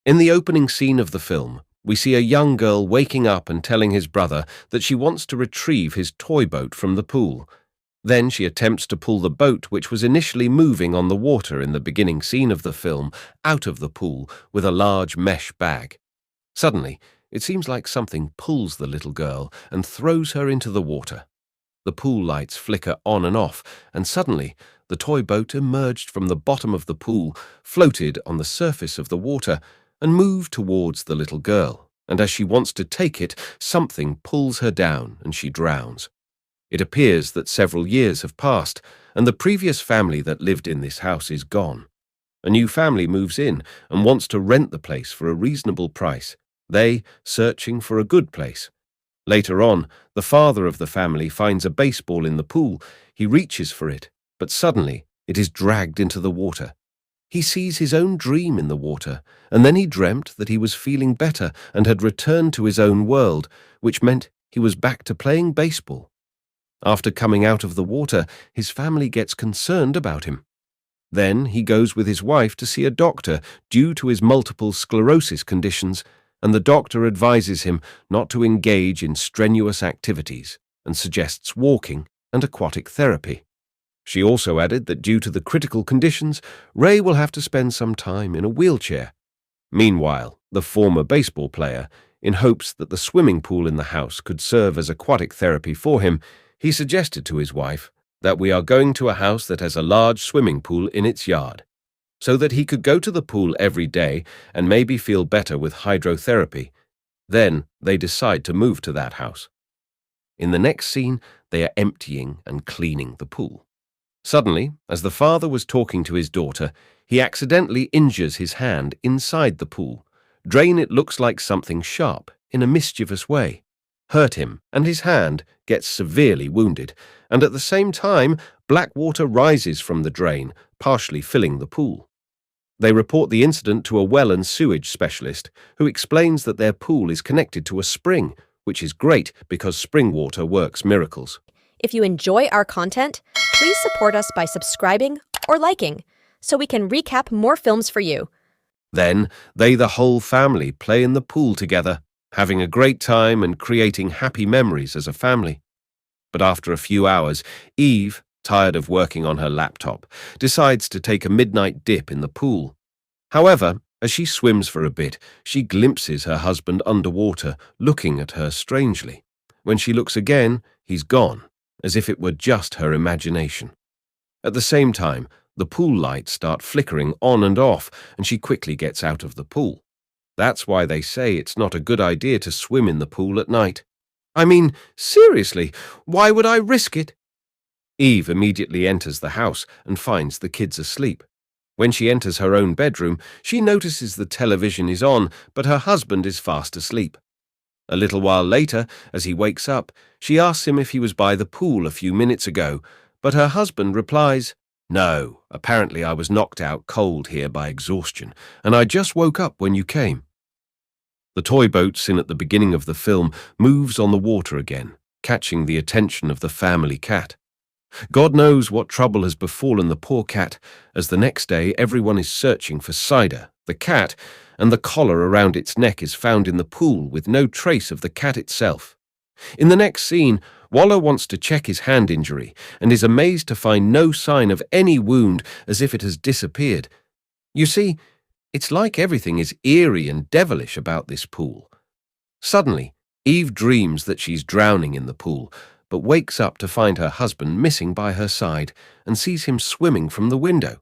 In the opening scene of the film, we see a young girl waking up and telling his brother that she wants to retrieve his toy boat from the pool. Then she attempts to pull the boat, which was initially moving on the water in the beginning scene of the film, out of the pool with a large mesh bag. Suddenly, it seems like something pulls the little girl and throws her into the water. The pool lights flicker on and off, and suddenly, the toy boat emerged from the bottom of the pool, floated on the surface of the water, and moved towards the little girl. And as she wants to take it, something pulls her down and she drowns. It appears that several years have passed, and the previous family that lived in this house is gone. A new family moves in and wants to rent the place for a reasonable price, they searching for a good place. Later on, the father of the family finds a baseball in the pool. He reaches for it, but suddenly it is dragged into the water. He sees his own dream in the water, and then he dreamt that he was feeling better and had returned to his own world, which meant he was back to playing baseball. After coming out of the water, his family gets concerned about him. Then he goes with his wife to see a doctor due to his multiple sclerosis conditions, and the doctor advises him not to engage in strenuous activities and suggests walking and aquatic therapy. She also added that due to the critical conditions, Ray will have to spend some time in a wheelchair. Meanwhile, the former baseball player, in hopes that the swimming pool in the house could serve as aquatic therapy for him, he suggested to his wife that we are going to a house that has a large swimming pool in its yard, so that he could go to the pool every day and maybe feel better with hydrotherapy. Then they decide to move to that house. In the next scene, they are emptying and cleaning the pool. Suddenly, as the father was talking to his daughter, he accidentally injures his hand inside the pool. It looks like something sharp, in a mischievous way, hurt him, and his hand gets severely wounded, and at the same time, black water rises from the drain, partially filling the pool. They report the incident to a well and sewage specialist, who explains that their pool is connected to a spring, which is great because spring water works miracles. If you enjoy our content, please support us by subscribing or liking, so we can recap more films for you. Then, the whole family, play in the pool together, having a great time and creating happy memories as a family. But after a few hours, Eve, tired of working on her laptop, decides to take a midnight dip in the pool. However, as she swims for a bit, she glimpses her husband underwater, looking at her strangely. When she looks again, he's gone, as if it were just her imagination. At the same time, the pool lights start flickering on and off, and she quickly gets out of the pool. That's why they say it's not a good idea to swim in the pool at night. I mean, seriously, why would I risk it? Eve immediately enters the house and finds the kids asleep. When she enters her own bedroom, she notices the television is on, but her husband is fast asleep. A little while later, as he wakes up, she asks him if he was by the pool a few minutes ago, but her husband replies, "No, apparently I was knocked out cold here by exhaustion, and I just woke up when you came." The toy boat seen at the beginning of the film moves on the water again, catching the attention of the family cat. God knows what trouble has befallen the poor cat, as the next day everyone is searching for Cider, the cat, and the collar around its neck is found in the pool with no trace of the cat itself. In the next scene, Waller wants to check his hand injury and is amazed to find no sign of any wound, as if it has disappeared. You see, it's like everything is eerie and devilish about this pool. Suddenly, Eve dreams that she's drowning in the pool, but wakes up to find her husband missing by her side and sees him swimming from the window.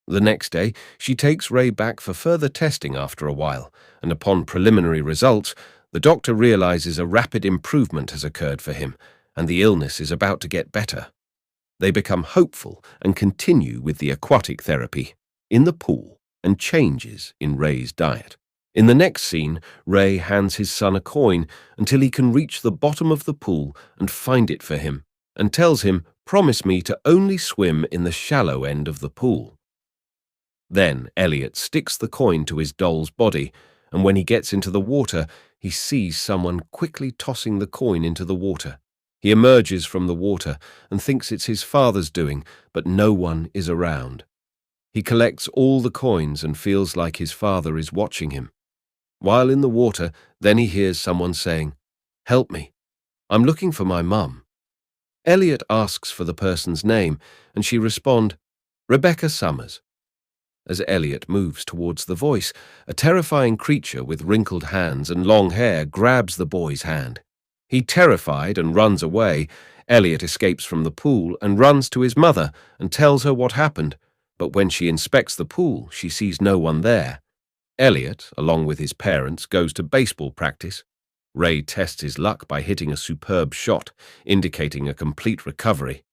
The next day, she takes Ray back for further testing after a while, and upon preliminary results, the doctor realizes a rapid improvement has occurred for him, and the illness is about to get better. They become hopeful and continue with the aquatic therapy in the pool and changes in Ray's diet. In the next scene, Ray hands his son a coin until he can reach the bottom of the pool and find it for him, and tells him, "Promise me to only swim in the shallow end of the pool." Then Elliot sticks the coin to his doll's body, and when he gets into the water, he sees someone quickly tossing the coin into the water. He emerges from the water and thinks it's his father's doing, but no one is around. He collects all the coins and feels like his father is watching him. While in the water, then he hears someone saying, "Help me. I'm looking for my mum." Elliot asks for the person's name, and she responds, "Rebecca Summers." As Elliot moves towards the voice, a terrifying creature with wrinkled hands and long hair grabs the boy's hand. He, terrified, and runs away. Elliot escapes from the pool and runs to his mother and tells her what happened, but when she inspects the pool, she sees no one there. Elliot, along with his parents, goes to baseball practice. Ray tests his luck by hitting a superb shot, indicating a complete recovery.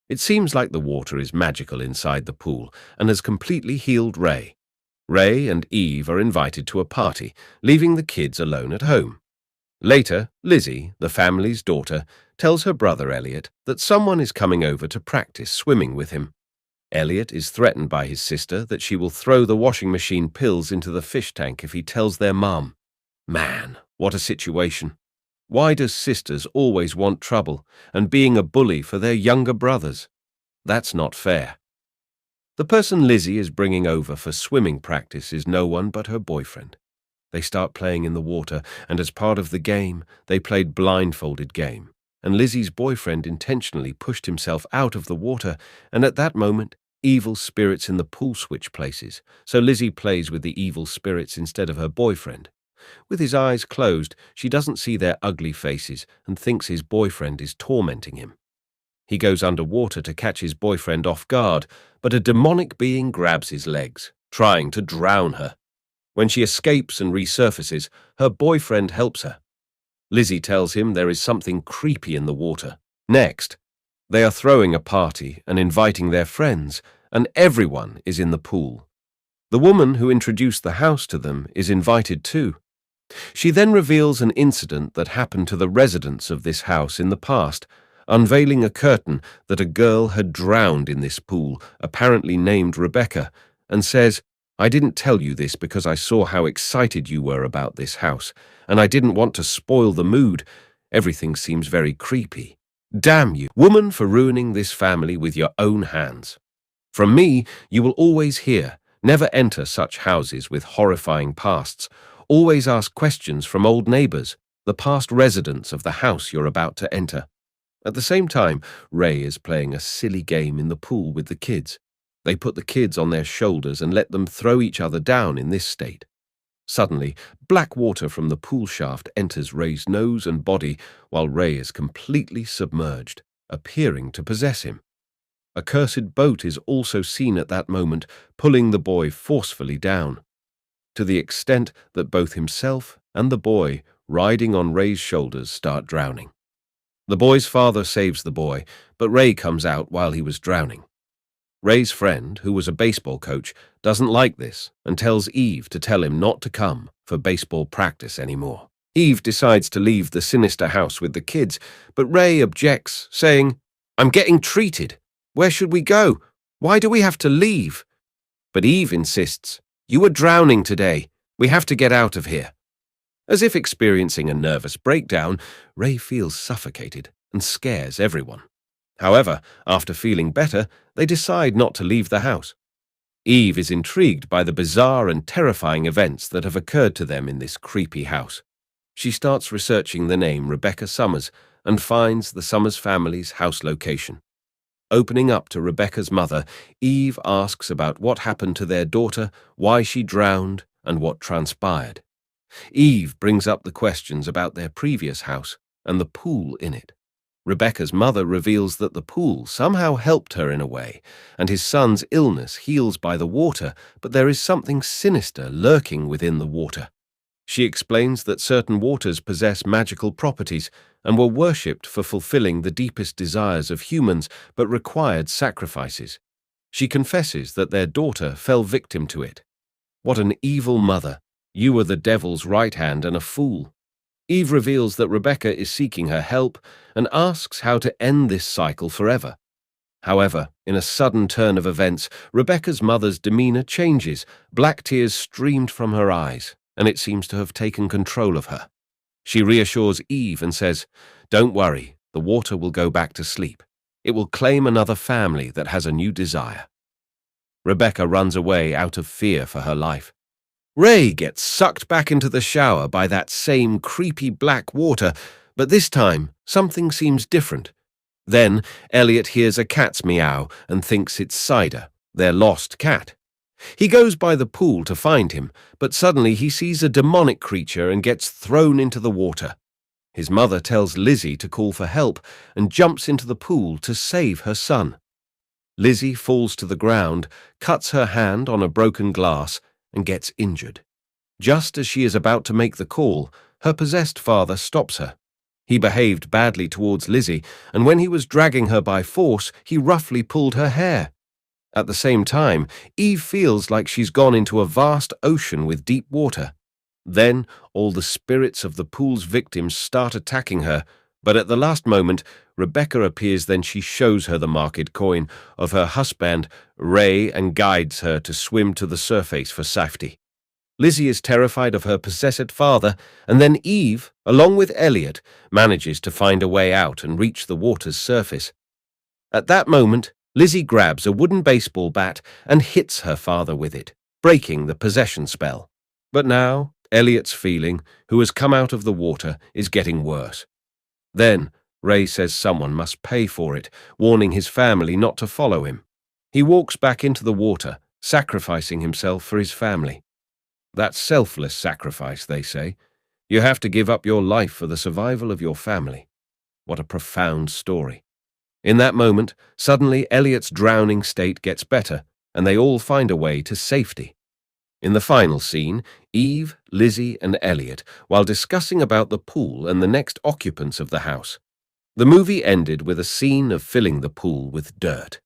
It seems like the water is magical inside the pool and has completely healed Ray. Ray and Eve are invited to a party, leaving the kids alone at home. Later, Lizzie, the family's daughter, tells her brother Elliot that someone is coming over to practice swimming with him. Elliot is threatened by his sister that she will throw the washing machine pills into the fish tank if he tells their mum. Man, what a situation. Why does sisters always want trouble and being a bully for their younger brothers? That's not fair. The person Lizzie is bringing over for swimming practice is no one but her boyfriend. They start playing in the water, and as part of the game, they played blindfolded game, and Lizzie's boyfriend intentionally pushed himself out of the water, and at that moment, evil spirits in the pool switch places, so Lizzie plays with the evil spirits instead of her boyfriend. With his eyes closed, she doesn't see their ugly faces and thinks his boyfriend is tormenting him. He goes underwater to catch his boyfriend off guard, but a demonic being grabs his legs, trying to drown her. When she escapes and resurfaces, her boyfriend helps her. Lizzie tells him there is something creepy in the water. Next, they are throwing a party and inviting their friends, and everyone is in the pool. The woman who introduced the house to them is invited too. She then reveals an incident that happened to the residents of this house in the past, unveiling a curtain that a girl had drowned in this pool, apparently named Rebecca, and says, "I didn't tell you this because I saw how excited you were about this house, and I didn't want to spoil the mood. Everything seems very creepy. Damn you, woman, for ruining this family with your own hands. From me, you will always hear, never enter such houses with horrifying pasts. Always ask questions from old neighbors, the past residents of the house you're about to enter." At the same time, Ray is playing a silly game in the pool with the kids. They put the kids on their shoulders and let them throw each other down in this state. Suddenly, black water from the pool shaft enters Ray's nose and body while Ray is completely submerged, appearing to possess him. A cursed boat is also seen at that moment, pulling the boy forcefully down, to the extent that both himself and the boy riding on Ray's shoulders start drowning. The boy's father saves the boy, but Ray comes out while he was drowning. Ray's friend, who was a baseball coach, doesn't like this and tells Eve to tell him not to come for baseball practice anymore. Eve decides to leave the sinister house with the kids, but Ray objects, saying, "I'm getting treated. Where should we go? Why do we have to leave?" But Eve insists, "You were drowning today. We have to get out of here." As if experiencing a nervous breakdown, Ray feels suffocated and scares everyone. However, after feeling better, they decide not to leave the house. Eve is intrigued by the bizarre and terrifying events that have occurred to them in this creepy house. She starts researching the name Rebecca Summers and finds the Summers family's house location. Opening up to Rebecca's mother, Eve asks about what happened to their daughter, why she drowned, and what transpired. Eve brings up the questions about their previous house and the pool in it. Rebecca's mother reveals that the pool somehow helped her in a way, and his son's illness heals by the water, but there is something sinister lurking within the water. She explains that certain waters possess magical properties and were worshipped for fulfilling the deepest desires of humans, but required sacrifices. She confesses that their daughter fell victim to it. What an evil mother! You were the devil's right hand and a fool. Eve reveals that Rebecca is seeking her help and asks how to end this cycle forever. However, in a sudden turn of events, Rebecca's mother's demeanor changes. Black tears streamed from her eyes, and it seems to have taken control of her. She reassures Eve and says, "Don't worry, the water will go back to sleep. It will claim another family that has a new desire." Rebecca runs away out of fear for her life. Ray gets sucked back into the shower by that same creepy black water, but this time something seems different. Then Elliot hears a cat's meow and thinks it's Cider, their lost cat. He goes by the pool to find him, but suddenly he sees a demonic creature and gets thrown into the water. His mother tells Lizzie to call for help and jumps into the pool to save her son. Lizzie falls to the ground, cuts her hand on a broken glass, and gets injured. Just as she is about to make the call, her possessed father stops her. He behaved badly towards Lizzie, and when he was dragging her by force, he roughly pulled her hair. At the same time, Eve feels like she's gone into a vast ocean with deep water. Then, all the spirits of the pool's victims start attacking her, but at the last moment, Rebecca appears. Then she shows her the marked coin of her husband, Ray, and guides her to swim to the surface for safety. Lizzie is terrified of her possessed father, and then Eve, along with Elliot, manages to find a way out and reach the water's surface. At that moment, Lizzie grabs a wooden baseball bat and hits her father with it, breaking the possession spell. But now, Elliot's feeling, who has come out of the water, is getting worse. Then, Ray says someone must pay for it, warning his family not to follow him. He walks back into the water, sacrificing himself for his family. That's selfless sacrifice, they say. You have to give up your life for the survival of your family. What a profound story. In that moment, suddenly Elliot's drowning state gets better, and they all find a way to safety. In the final scene, Eve, Lizzie, and Elliot, while discussing about the pool and the next occupants of the house. The movie ended with a scene of filling the pool with dirt.